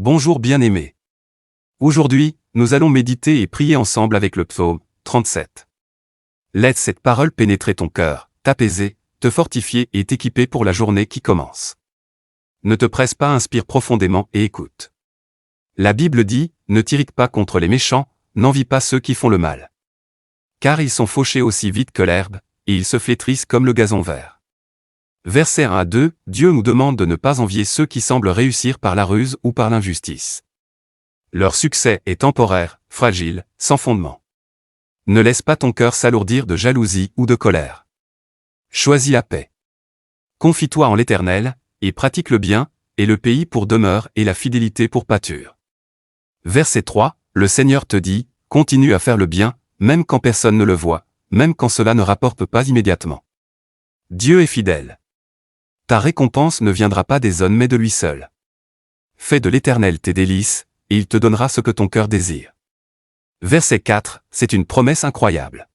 Bonjour bien-aimés. Aujourd'hui, nous allons méditer et prier ensemble avec le psaume 37. Laisse cette parole pénétrer ton cœur, t'apaiser, te fortifier et t'équiper pour la journée qui commence. Ne te presse pas, inspire profondément et écoute. La Bible dit, ne t'irrite pas contre les méchants, n'envie pas ceux qui font le mal. Car ils sont fauchés aussi vite que l'herbe, et ils se flétrissent comme le gazon vert. Versets 1 à 2, Dieu nous demande de ne pas envier ceux qui semblent réussir par la ruse ou par l'injustice. Leur succès est temporaire, fragile, sans fondement. Ne laisse pas ton cœur s'alourdir de jalousie ou de colère. Choisis la paix. Confie-toi en l'Éternel, et pratique le bien, et le pays pour demeure et la fidélité pour pâture. Verset 3, le Seigneur te dit, continue à faire le bien, même quand personne ne le voit, même quand cela ne rapporte pas immédiatement. Dieu est fidèle. Ta récompense ne viendra pas des hommes mais de lui seul. Fais de l'Éternel tes délices, et il te donnera ce que ton cœur désire. Verset 4, c'est une promesse incroyable.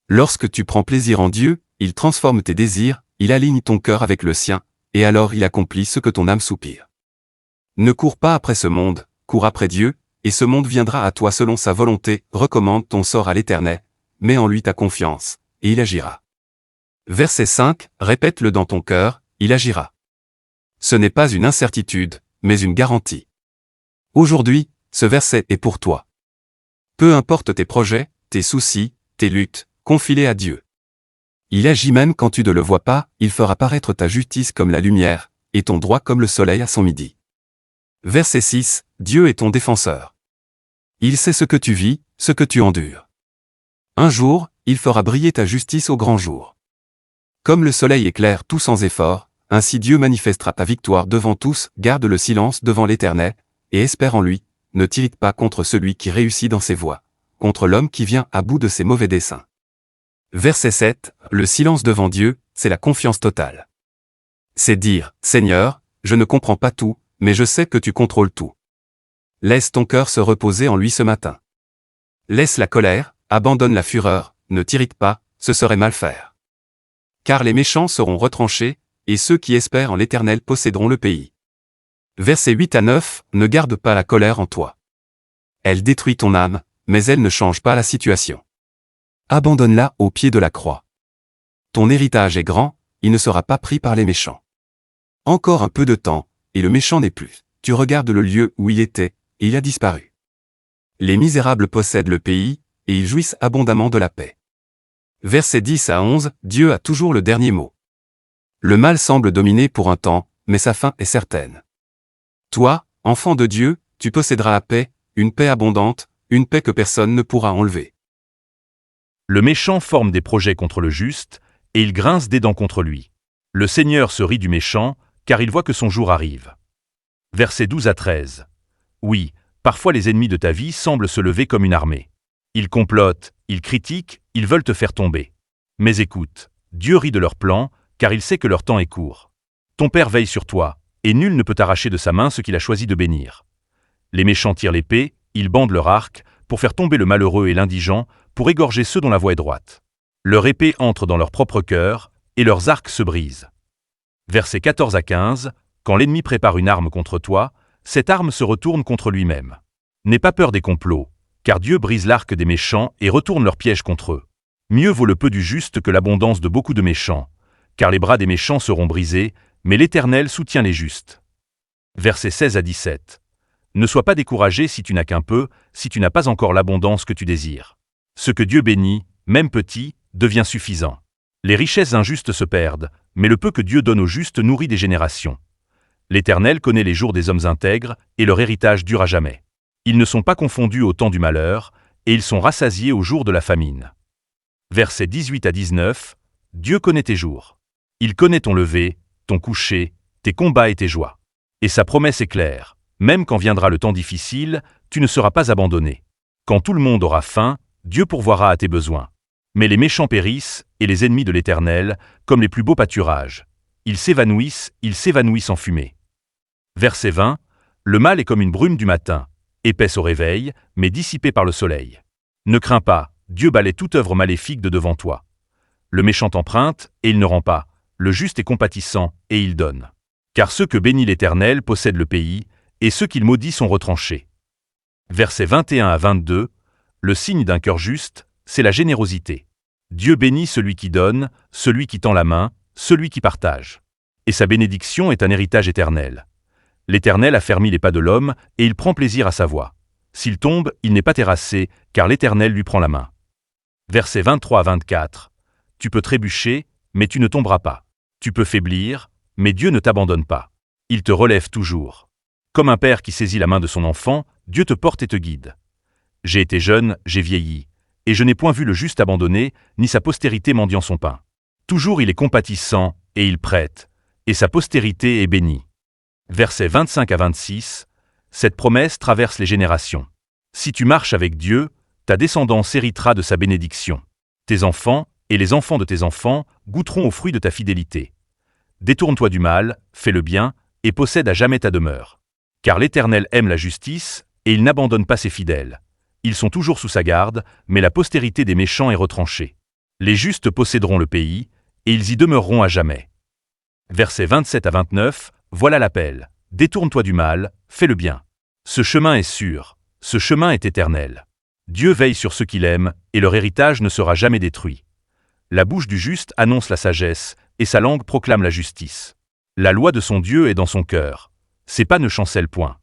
Lorsque tu prends plaisir en Dieu, il transforme tes désirs, il aligne ton cœur avec le sien, et alors il accomplit ce que ton âme soupire. Ne cours pas après ce monde, cours après Dieu, et ce monde viendra à toi selon sa volonté, recommande ton sort à l'Éternel, mets en lui ta confiance, et il agira. Verset 5, répète-le dans ton cœur, il agira. Ce n'est pas une incertitude, mais une garantie. Aujourd'hui, ce verset est pour toi. Peu importe tes projets, tes soucis, tes luttes, confie-les à Dieu. Il agit même quand tu ne le vois pas, il fera paraître ta justice comme la lumière, et ton droit comme le soleil à son midi. Verset 6, Dieu est ton défenseur. Il sait ce que tu vis, ce que tu endures. Un jour, il fera briller ta justice au grand jour. Comme le soleil éclaire tout sans effort, ainsi Dieu manifestera ta victoire devant tous, garde le silence devant l'Éternel, et espère en lui, ne t'irrite pas contre celui qui réussit dans ses voies, contre l'homme qui vient à bout de ses mauvais desseins. Verset 7, le silence devant Dieu, c'est la confiance totale. C'est dire, Seigneur, je ne comprends pas tout, mais je sais que tu contrôles tout. Laisse ton cœur se reposer en lui ce matin. Laisse la colère, abandonne la fureur, ne t'irrite pas, ce serait mal faire. Car les méchants seront retranchés, et ceux qui espèrent en l'Éternel posséderont le pays. Versets 8 à 9, ne garde pas la colère en toi. Elle détruit ton âme, mais elle ne change pas la situation. Abandonne-la au pied de la croix. Ton héritage est grand, il ne sera pas pris par les méchants. Encore un peu de temps, et le méchant n'est plus. Tu regardes le lieu où il était, et il a disparu. Les misérables possèdent le pays, et ils jouissent abondamment de la paix. Versets 10 à 11, Dieu a toujours le dernier mot. Le mal semble dominer pour un temps, mais sa fin est certaine. Toi, enfant de Dieu, tu posséderas la paix, une paix abondante, une paix que personne ne pourra enlever. Le méchant forme des projets contre le juste, et il grince des dents contre lui. Le Seigneur se rit du méchant, car il voit que son jour arrive. Versets 12 à 13. Oui, parfois les ennemis de ta vie semblent se lever comme une armée. Ils complotent, ils critiquent, ils veulent te faire tomber. Mais écoute, Dieu rit de leurs plans, car il sait que leur temps est court. Ton Père veille sur toi, et nul ne peut t'arracher de sa main ce qu'il a choisi de bénir. Les méchants tirent l'épée, ils bandent leur arc, pour faire tomber le malheureux et l'indigent, pour égorger ceux dont la voie est droite. Leur épée entre dans leur propre cœur, et leurs arcs se brisent. Versets 14 à 15, quand l'ennemi prépare une arme contre toi, cette arme se retourne contre lui-même. N'aie pas peur des complots, car Dieu brise l'arc des méchants et retourne leurs pièges contre eux. Mieux vaut le peu du juste que l'abondance de beaucoup de méchants, car les bras des méchants seront brisés, mais l'Éternel soutient les justes. Versets 16 à 17. Ne sois pas découragé si tu n'as qu'un peu, si tu n'as pas encore l'abondance que tu désires. Ce que Dieu bénit, même petit, devient suffisant. Les richesses injustes se perdent, mais le peu que Dieu donne aux justes nourrit des générations. L'Éternel connaît les jours des hommes intègres, et leur héritage dure à jamais. Ils ne sont pas confondus au temps du malheur, et ils sont rassasiés au jour de la famine. Versets 18 à 19. Dieu connaît tes jours. Il connaît ton lever, ton coucher, tes combats et tes joies. Et sa promesse est claire. Même quand viendra le temps difficile, tu ne seras pas abandonné. Quand tout le monde aura faim, Dieu pourvoira à tes besoins. Mais les méchants périssent, et les ennemis de l'Éternel, comme les plus beaux pâturages. Ils s'évanouissent en fumée. Verset 20. Le mal est comme une brume du matin, épaisse au réveil, mais dissipée par le soleil. Ne crains pas, Dieu balaie toute œuvre maléfique de devant toi. Le méchant emprunte, et il ne rend pas. Le juste est compatissant, et il donne. Car ceux que bénit l'Éternel possèdent le pays, et ceux qu'il maudit sont retranchés. Versets 21 à 22, le signe d'un cœur juste, c'est la générosité. Dieu bénit celui qui donne, celui qui tend la main, celui qui partage. Et sa bénédiction est un héritage éternel. L'Éternel affermit les pas de l'homme, et il prend plaisir à sa voie. S'il tombe, il n'est pas terrassé, car l'Éternel lui prend la main. Versets 23 à 24. Tu peux trébucher, mais tu ne tomberas pas. Tu peux faiblir, mais Dieu ne t'abandonne pas. Il te relève toujours. Comme un père qui saisit la main de son enfant, Dieu te porte et te guide. J'ai été jeune, j'ai vieilli, et je n'ai point vu le juste abandonné, ni sa postérité mendiant son pain. Toujours il est compatissant, et il prête, et sa postérité est bénie. Versets 25 à 26, cette promesse traverse les générations. Si tu marches avec Dieu, ta descendance héritera de sa bénédiction. Tes enfants, et les enfants de tes enfants, goûteront aux fruits de ta fidélité. Détourne-toi du mal, fais le bien, et possède à jamais ta demeure. Car l'Éternel aime la justice, et il n'abandonne pas ses fidèles. Ils sont toujours sous sa garde, mais la postérité des méchants est retranchée. Les justes posséderont le pays, et ils y demeureront à jamais. Versets 27 à 29, voilà l'appel. Détourne-toi du mal, fais le bien. Ce chemin est sûr, ce chemin est éternel. Dieu veille sur ceux qu'il aime, et leur héritage ne sera jamais détruit. La bouche du juste annonce la sagesse, et sa langue proclame la justice. La loi de son Dieu est dans son cœur. Ses pas ne chancellent point.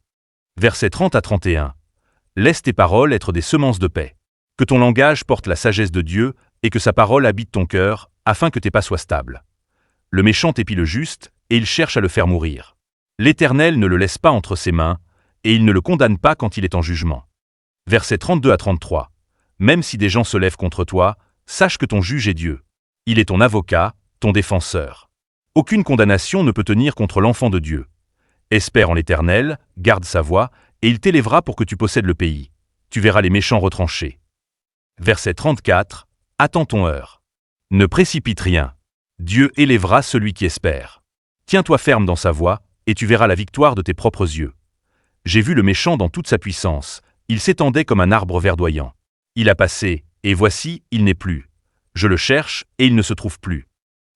Versets 30 à 31. Laisse tes paroles être des semences de paix. Que ton langage porte la sagesse de Dieu, et que sa parole habite ton cœur, afin que tes pas soient stables. Le méchant épie le juste, et il cherche à le faire mourir. L'Éternel ne le laisse pas entre ses mains, et il ne le condamne pas quand il est en jugement. Versets 32 à 33. Même si des gens se lèvent contre toi, sache que ton juge est Dieu. Il est ton avocat, ton défenseur. Aucune condamnation ne peut tenir contre l'enfant de Dieu. Espère en l'Éternel, garde sa voie, et il t'élèvera pour que tu possèdes le pays. Tu verras les méchants retranchés. Verset 34. Attends ton heure. Ne précipite rien. Dieu élèvera celui qui espère. Tiens-toi ferme dans sa voie, et tu verras la victoire de tes propres yeux. J'ai vu le méchant dans toute sa puissance. Il s'étendait comme un arbre verdoyant. Il a passé, et voici, il n'est plus. Je le cherche, et il ne se trouve plus.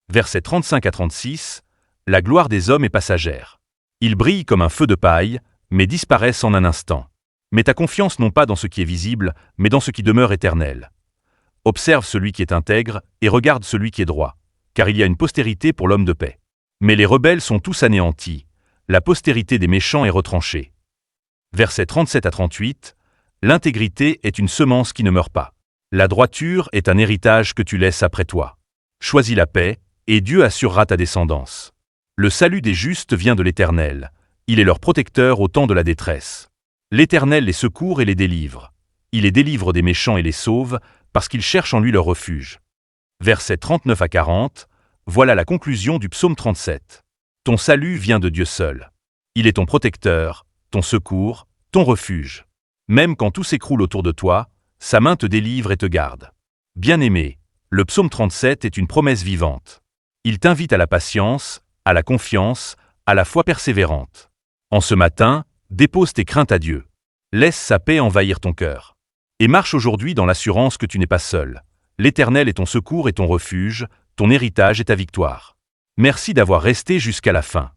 Versets 35 à 36. La gloire des hommes est passagère. Ils brillent comme un feu de paille, mais disparaissent en un instant. Mets ta confiance non pas dans ce qui est visible, mais dans ce qui demeure éternel. Observe celui qui est intègre, et regarde celui qui est droit, car il y a une postérité pour l'homme de paix. Mais les rebelles sont tous anéantis. La postérité des méchants est retranchée. Versets 37 à 38. L'intégrité est une semence qui ne meurt pas. La droiture est un héritage que tu laisses après toi. Choisis la paix, et Dieu assurera ta descendance. Le salut des justes vient de l'Éternel. Il est leur protecteur au temps de la détresse. L'Éternel les secourt et les délivre. Il les délivre des méchants et les sauve, parce qu'ils cherchent en lui leur refuge. Versets 39 à 40. Voilà la conclusion du psaume 37. Ton salut vient de Dieu seul. Il est ton protecteur, ton secours, ton refuge. Même quand tout s'écroule autour de toi, sa main te délivre et te garde. Bien-aimé, le psaume 37 est une promesse vivante. Il t'invite à la patience, à la confiance, à la foi persévérante. En ce matin, dépose tes craintes à Dieu. Laisse sa paix envahir ton cœur. Et marche aujourd'hui dans l'assurance que tu n'es pas seul. L'Éternel est ton secours et ton refuge, ton héritage et ta victoire. Merci d'avoir resté jusqu'à la fin.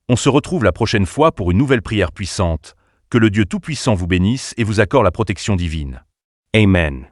On se retrouve la prochaine fois pour une nouvelle prière puissante. Que le Dieu Tout-Puissant vous bénisse et vous accorde la protection divine. Amen.